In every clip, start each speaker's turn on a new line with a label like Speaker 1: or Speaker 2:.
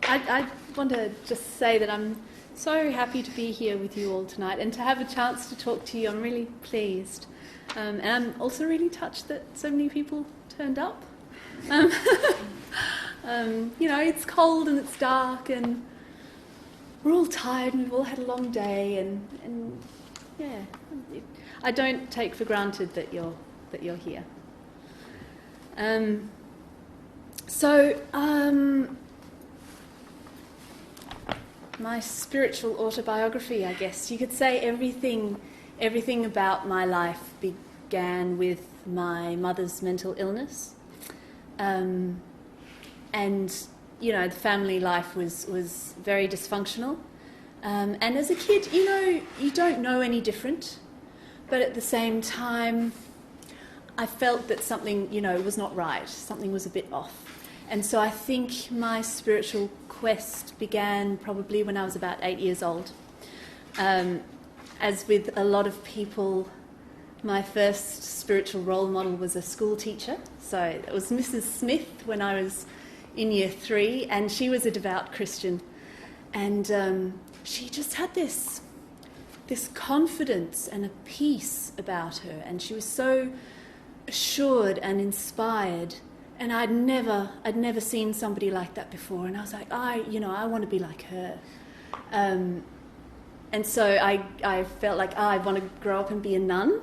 Speaker 1: I want to just say that I'm so happy to be here with you all tonight and to have a chance to talk to you. I'm really pleased. And I'm also really touched that so many people turned up. It's cold and it's dark and we're all tired and we've all had a long day and yeah, I don't take for granted that you're here. My spiritual autobiography, I guess. You could say everything about my life began with my mother's mental illness. And, the family life was very dysfunctional. And as a kid, you don't know any different. But at the same time, I felt that something, was not right. Something was a bit off. And so I think my spiritual quest began probably when I was about 8 years old. As with a lot of people, my first spiritual role model was a school teacher. So it was Mrs. Smith when I was in year 3, and she was a devout Christian. And she just had this confidence and a peace about her, and she was so assured and inspired. And I'd never seen somebody like that before, and I was like, I want to be like her. And so I felt like I want to grow up and be a nun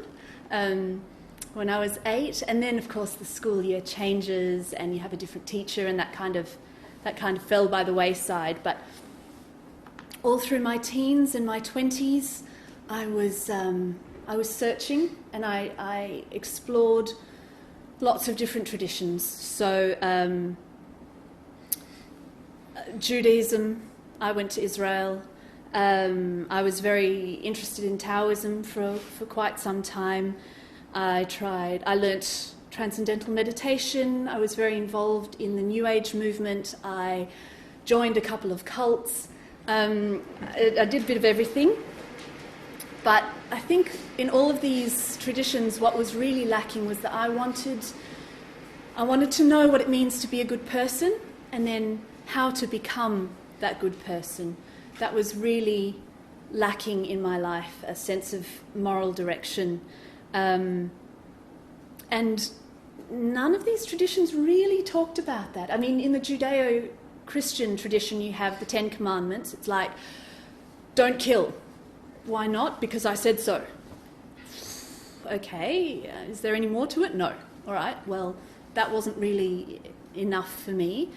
Speaker 1: when I was 8. And then, of course, the school year changes, and you have a different teacher, and that kind of fell by the wayside. But all through my teens and my 20s, I was searching, and I explored lots of different traditions. So Judaism, I went to Israel. I was very interested in Taoism for quite some time. I learnt transcendental meditation. I was very involved in the New Age movement. I joined a couple of cults. I did a bit of everything. But I think in all of these traditions, what was really lacking was that I wanted to know what it means to be a good person, and then how to become that good person. That was really lacking in my life, a sense of moral direction. And none of these traditions really talked about that. I mean, in the Judeo-Christian tradition, you have the 10 Commandments. It's like, don't kill. Why not? Because I said so. Okay, is there any more to it? No. All right, well, that wasn't really enough for me.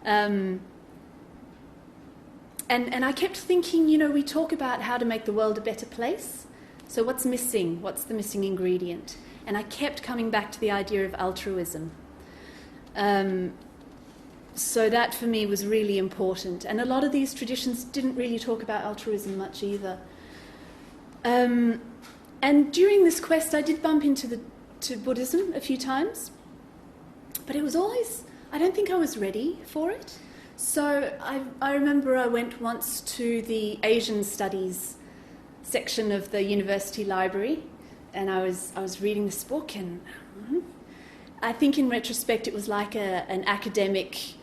Speaker 1: And I kept thinking, we talk about how to make the world a better place. So what's missing? What's the missing ingredient? And I kept coming back to the idea of altruism. So that for me was really important. And a lot of these traditions didn't really talk about altruism much either. And during this quest, I did bump into Buddhism a few times, but it was always, I don't think I was ready for it. So I remember I went once to the Asian Studies section of the university library, and I was reading this book, and I think in retrospect it was like an academic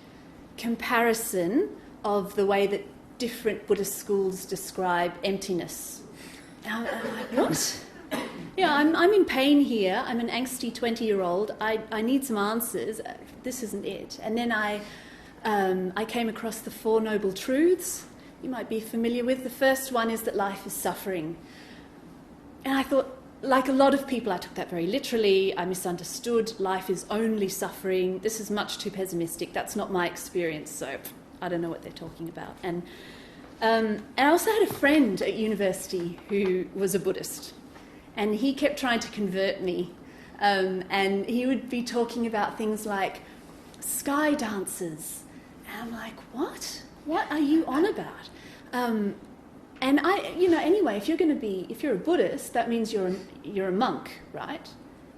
Speaker 1: comparison of the way that different Buddhist schools describe emptiness. I'm like, what? Yeah, I'm in pain here. I'm an angsty 20-year-old. I need some answers. This isn't it. And then I came across the Four Noble Truths you might be familiar with. The first one is that life is suffering. And I thought, like a lot of people, I took that very literally. I misunderstood. Life is only suffering. This is much too pessimistic. That's not my experience, so I don't know what they're talking about. And I also had a friend at university who was a Buddhist, and he kept trying to convert me. And he would be talking about things like sky dances. And I'm like, what? What are you on about? And anyway, if you're a Buddhist, that means you're a monk, right?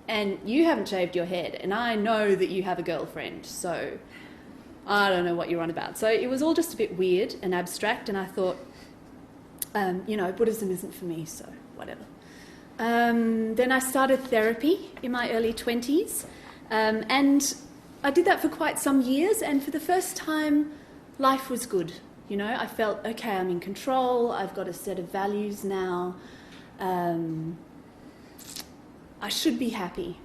Speaker 1: And you haven't shaved your head, and I know that you have a girlfriend, so I don't know what you're on about. So it was all just a bit weird and abstract, and I thought, Buddhism isn't for me, so whatever. Then I started therapy in my early 20s, and I did that for quite some years, and for the first time life was good. You know, I felt, okay, I'm in control, I've got a set of values now, I should be happy.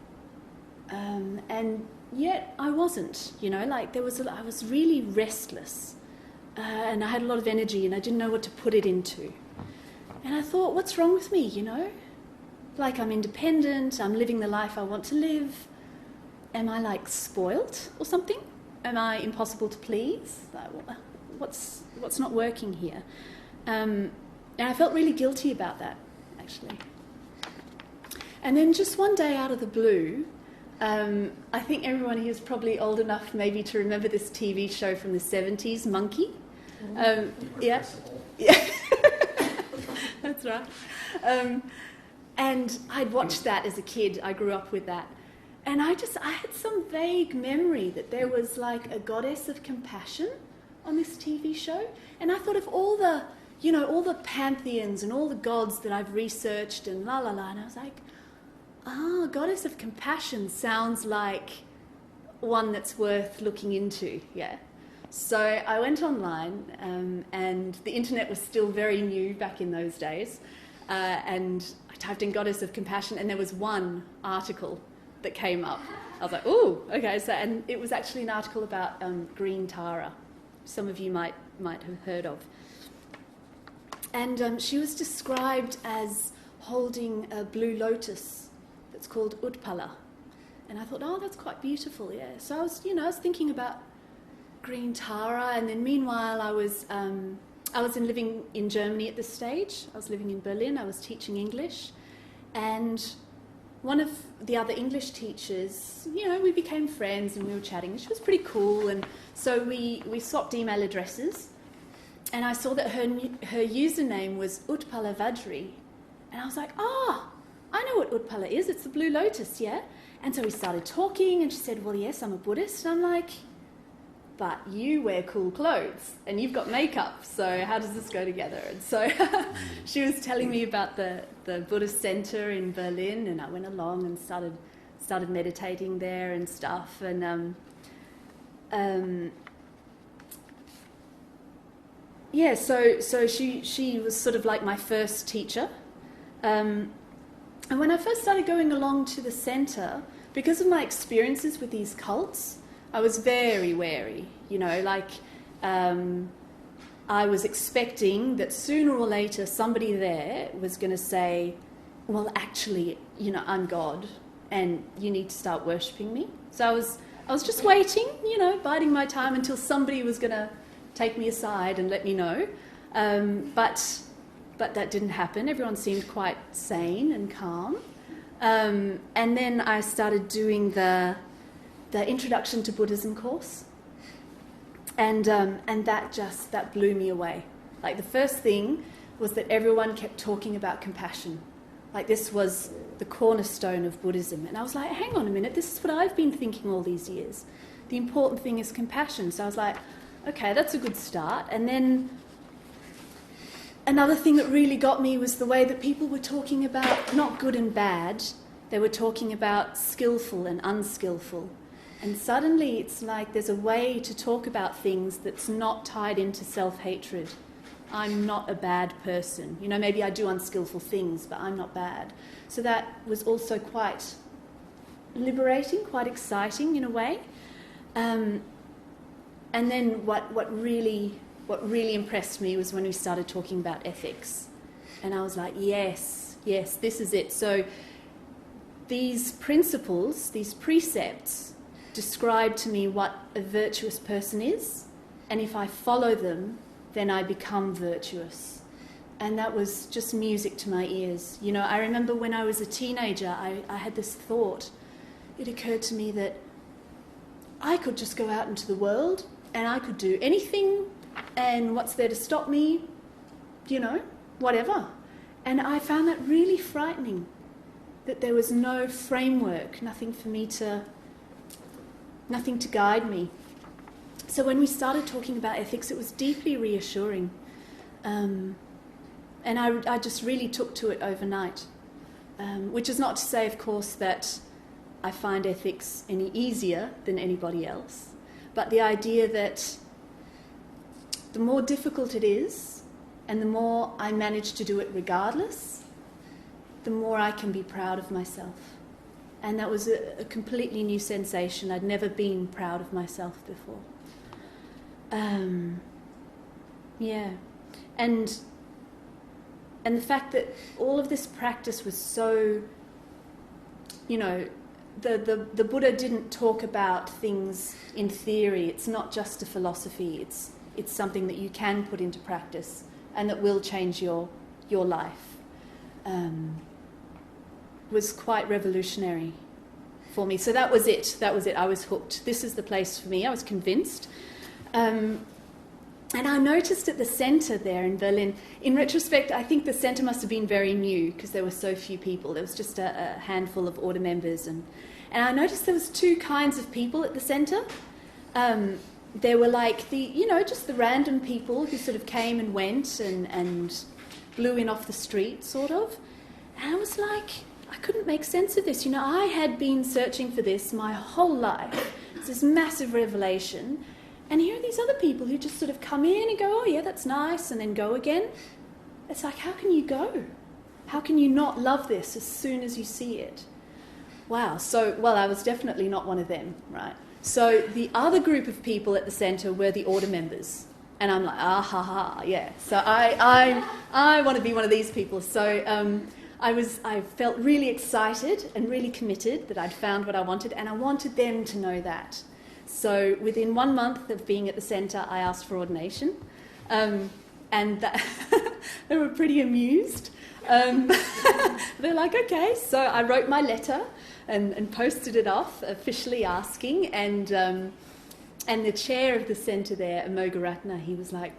Speaker 1: And yet I wasn't, you know, like I was really restless, and I had a lot of energy and I didn't know what to put it into. And I thought, what's wrong with me, you know? Like, I'm independent, I'm living the life I want to live. Am I, like, spoilt or something? Am I impossible to please? Like, what's not working here? And I felt really guilty about that, actually. And then just one day out of the blue, I think everyone here is probably old enough maybe to remember this TV show from the 70s, Monkey. Yeah. That's right. And I'd watched that as a kid. I grew up with that. And I had some vague memory that there was like a goddess of compassion on this TV show. And I thought of all the, you know, all the pantheons and all the gods that I've researched and la la la. And I was like, goddess of compassion sounds like one that's worth looking into, yeah. So I went online, and the internet was still very new back in those days, and I typed in goddess of compassion, and there was one article that came up. I was like, ooh, okay. So, and it was actually an article about green Tara. Some of you might have heard of. And she was described as holding a blue lotus that's called Utpala. And I thought, oh, that's quite beautiful, yeah. So I was thinking about green Tara, and then meanwhile I was living in Germany at this stage. I was living in Berlin. I was teaching English, and one of the other English teachers, you know, we became friends and we were chatting. She was pretty cool, and so we swapped email addresses, and I saw that her username was Utpala Vajri, and I was like, I know what Utpala is. It's the blue lotus, yeah. And so we started talking, and she said, well, yes, I'm a Buddhist. And I'm like, but you wear cool clothes and you've got makeup, so how does this go together? And so she was telling me about the Buddhist center in Berlin, and I went along and started meditating there and stuff. And so she was sort of like my first teacher. And when I first started going along to the centre, because of my experiences with these cults, I was very wary, you know, like I was expecting that sooner or later somebody there was going to say, well, actually, you know, I'm God and you need to start worshipping me. So I was just waiting, you know, biding my time until somebody was going to take me aside and let me know. But that didn't happen. Everyone seemed quite sane and calm. And then I started doing the Introduction to Buddhism course, and that blew me away. Like, the first thing was that everyone kept talking about compassion. Like, this was the cornerstone of Buddhism. And I was like, hang on a minute, this is what I've been thinking all these years. The important thing is compassion. So I was like, okay, that's a good start. And then another thing that really got me was the way that people were talking about not good and bad. They were talking about skillful and unskillful. And suddenly it's like there's a way to talk about things that's not tied into self-hatred. I'm not a bad person. You know, maybe I do unskillful things, but I'm not bad. So that was also quite liberating, quite exciting in a way. And then what really impressed me was when we started talking about ethics. And I was like, yes, this is it. So these principles, these precepts, describe to me what a virtuous person is, and if I follow them, then I become virtuous. And that was just music to my ears. You know, I remember when I was a teenager, I had this thought. It occurred to me that I could just go out into the world and I could do anything, and what's there to stop me? You know, whatever. And I found that really frightening, that there was no framework, nothing to guide me. So when we started talking about ethics, it was deeply reassuring. And I just really took to it overnight. Which is not to say, of course, that I find ethics any easier than anybody else. But the idea that the more difficult it is, and the more I manage to do it regardless, the more I can be proud of myself. And that was a completely new sensation. I'd never been proud of myself before. Yeah. And the fact that all of this practice was so, you know, the Buddha didn't talk about things in theory. It's not just a philosophy. It's something that you can put into practice and that will change your life. Was quite revolutionary for me. So that was it. I was hooked. This is the place for me. I was convinced. And I noticed at the centre there in Berlin, in retrospect, I think the centre must have been very new because there were so few people. There was just a handful of order members. And I noticed there was two kinds of people at the centre. There were like just the random people who sort of came and went and blew in off the street, sort of. And I was like, I couldn't make sense of this. I had been searching for this my whole life. It's this massive revelation. And here are these other people who just sort of come in and go, oh yeah, that's nice, and then go again. It's like, how can you go? How can you not love this as soon as you see it? Wow. So, well, I was definitely not one of them, right? So the other group of people at the centre were the order members. And I'm like, yeah. So I want to be one of these people. So I felt really excited and really committed that I'd found what I wanted, and I wanted them to know that. So within 1 month of being at the centre, I asked for ordination, and they were pretty amused. They're like, okay. So I wrote my letter and posted it off, officially asking, and the chair of the centre there, Amogaratna, he was like,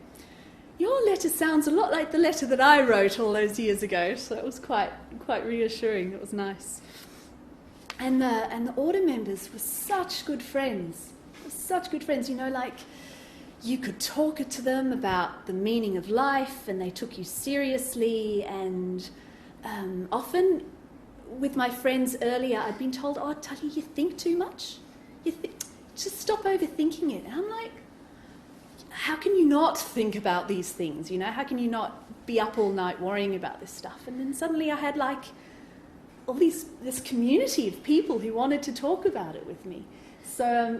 Speaker 1: your letter sounds a lot like the letter that I wrote all those years ago. So it was quite reassuring. It was nice. And the order members were such good friends. Like you could talk to them about the meaning of life, and they took you seriously. And often with my friends earlier, I'd been told, oh, Talia, you think too much. Just stop overthinking it. And I'm like, how can you not think about these things? How can you not be up all night worrying about this stuff? And then suddenly I had like all this community of people who wanted to talk about it with me. So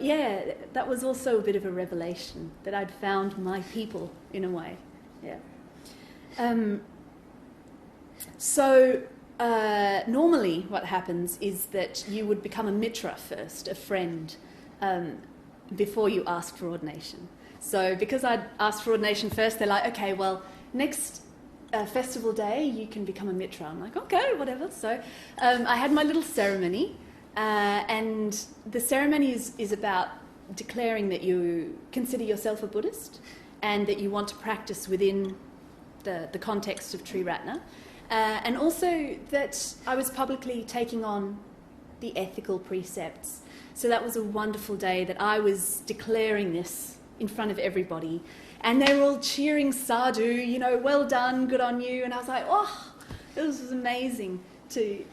Speaker 1: that was also a bit of a revelation that I'd found my people in a way. Yeah. So normally what happens is that you would become a mitra first, a friend, before you ask for ordination. So because I'd asked for ordination first, they're like, okay, well, next festival day you can become a mitra. I'm like, okay, whatever. So I had my little ceremony, and the ceremony is about declaring that you consider yourself a Buddhist and that you want to practice within the context of Triratna, and also that I was publicly taking on the ethical precepts. So that was a wonderful day that I was declaring this in front of everybody, and they were all cheering sadhu, well done, good on you. And I was like, oh, it was amazing to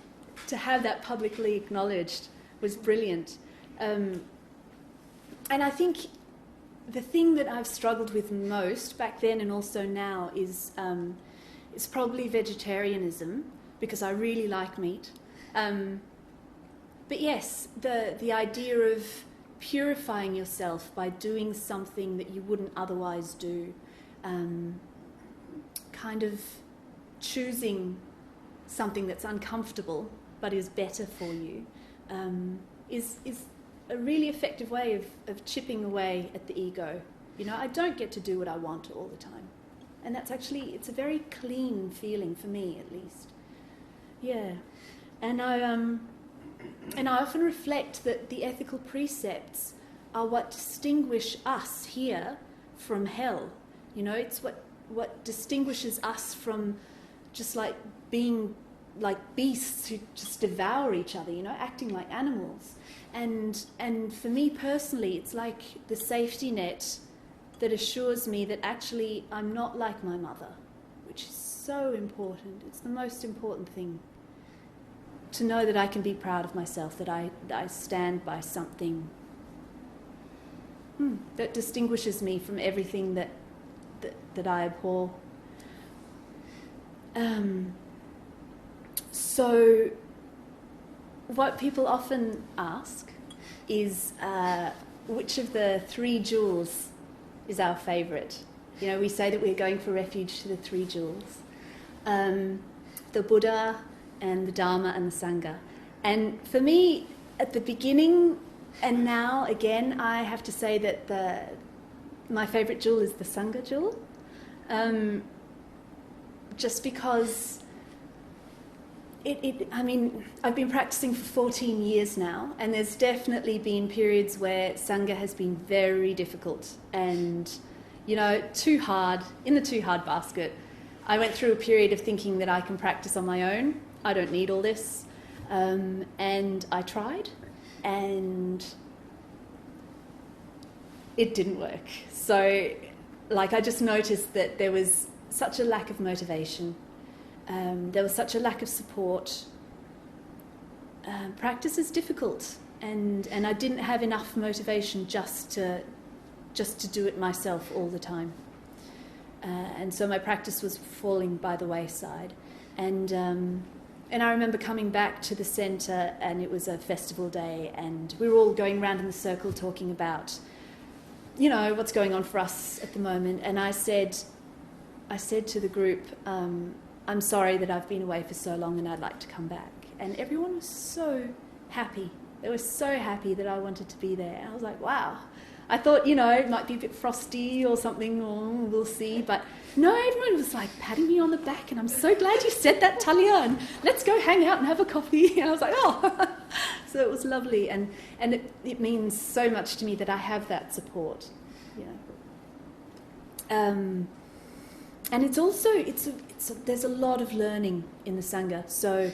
Speaker 1: have that publicly acknowledged. Was brilliant. And I think the thing that I've struggled with most back then and also now is probably vegetarianism, because I really like meat. But yes, the idea of purifying yourself by doing something that you wouldn't otherwise do, kind of choosing something that's uncomfortable but is better for you, is a really effective way of chipping away at the ego. I don't get to do what I want all the time, and it's a very clean feeling for me, at least. Yeah, and I often reflect that the ethical precepts are what distinguish us here from hell. It's what distinguishes us from just like being like beasts who just devour each other, acting like animals. And for me personally, it's like the safety net that assures me that actually I'm not like my mother, which is so important. It's the most important thing. To know that I can be proud of myself, that I stand by something that distinguishes me from everything that that I abhor. So what people often ask is which of the three jewels is our favourite. You know, we say that we're going for refuge to the three jewels. The Buddha and the Dharma and the Sangha. And for me, at the beginning and now, again, I have to say that my favourite jewel is the Sangha jewel. Just because I mean, I've been practicing for 14 years now, and there's definitely been periods where Sangha has been very difficult and, you know, too hard, in the too hard basket. I went through a period of thinking that I can practice on my own. I don't need all this. And I tried, and it didn't work. So, like, I just noticed that there was such a lack of motivation. There was such a lack of support. Practice is difficult, and I didn't have enough motivation just to do it myself all the time. And so my practice was falling by the wayside. And I remember coming back to the centre, and it was a festival day, and we were all going around in the circle talking about, you know, what's going on for us at the moment. And I said to the group, I'm sorry that I've been away for so long and I'd like to come back. And everyone was so happy. They were so happy that I wanted to be there. And I was like, wow. I thought, you know, it might be a bit frosty or something, or we'll see. But no, everyone was like patting me on the back, and I'm so glad you said that, Talia, and let's go hang out and have a coffee. And I was like, oh. So it was lovely. And it means so much to me that I have that support. You know. And it's also, there's a lot of learning in the Sangha. So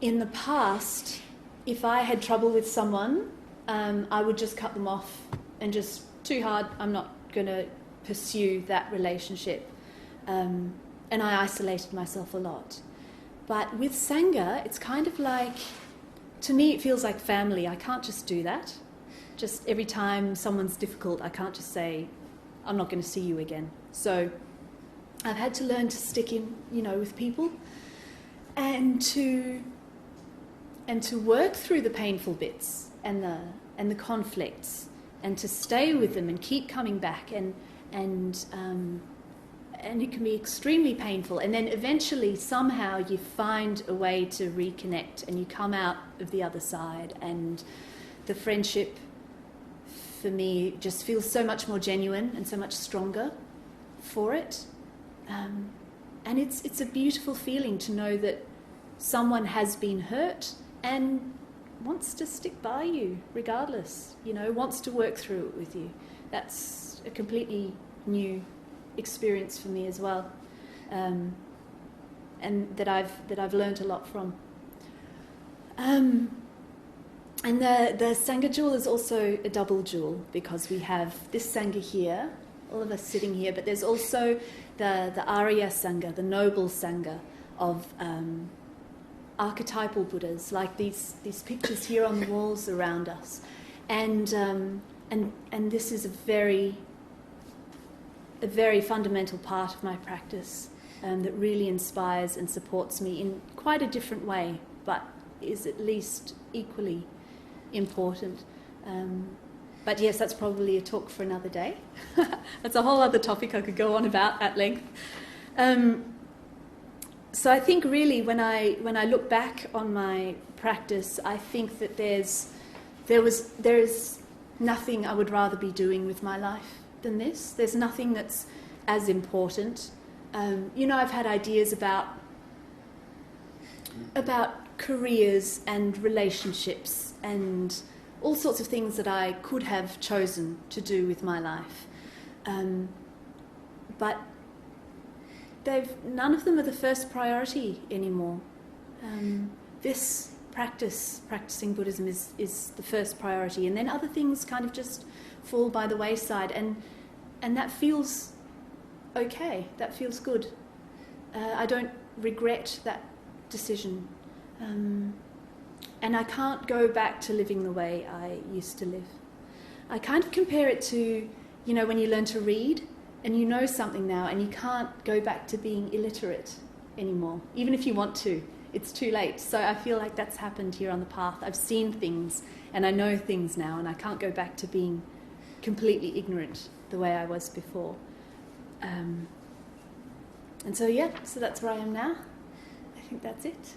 Speaker 1: in the past, if I had trouble with someone, I would just cut them off and just, too hard, I'm not going to pursue that relationship. And I isolated myself a lot. But with Sangha, it's kind of like, to me it feels like family. I can't just do that. Just every time someone's difficult, I can't just say, I'm not going to see you again. So I've had to learn to stick in, you know, with people, and to work through the painful bits and the conflicts, and to stay with them and keep coming back, and it can be extremely painful. And then eventually, somehow, you find a way to reconnect, and you come out of the other side, and the friendship, for me, just feels so much more genuine and so much stronger for it. And it's a beautiful feeling to know that someone has been hurt and wants to stick by you regardless, you know, wants to work through it with you. That's a completely new experience for me as well, and that I've learned a lot from. And the Sangha jewel is also a double jewel, because we have this Sangha here, all of us sitting here, but there's also the Arya Sangha, the noble Sangha of archetypal Buddhas, like these pictures here on the walls around us. And this is a very fundamental part of my practice, that really inspires and supports me in quite a different way, but is at least equally important. But yes, that's probably a talk for another day. That's a whole other topic I could go on about at length. So I think really when I look back on my practice, I think that there is nothing I would rather be doing with my life than this. There's nothing that's as important. You know, I've had ideas about careers and relationships and all sorts of things that I could have chosen to do with my life. But none of them are the first priority anymore. This practicing Buddhism is the first priority, and then other things kind of just fall by the wayside, and that feels okay, that feels good. I don't regret that decision. And I can't go back to living the way I used to live. I kind of compare it to, you know, when you learn to read and you know something now, and you can't go back to being illiterate anymore. Even if you want to, it's too late. So I feel like that's happened here on the path. I've seen things, and I know things now, and I can't go back to being completely ignorant the way I was before. And so, yeah, so that's where I am now. I think that's it.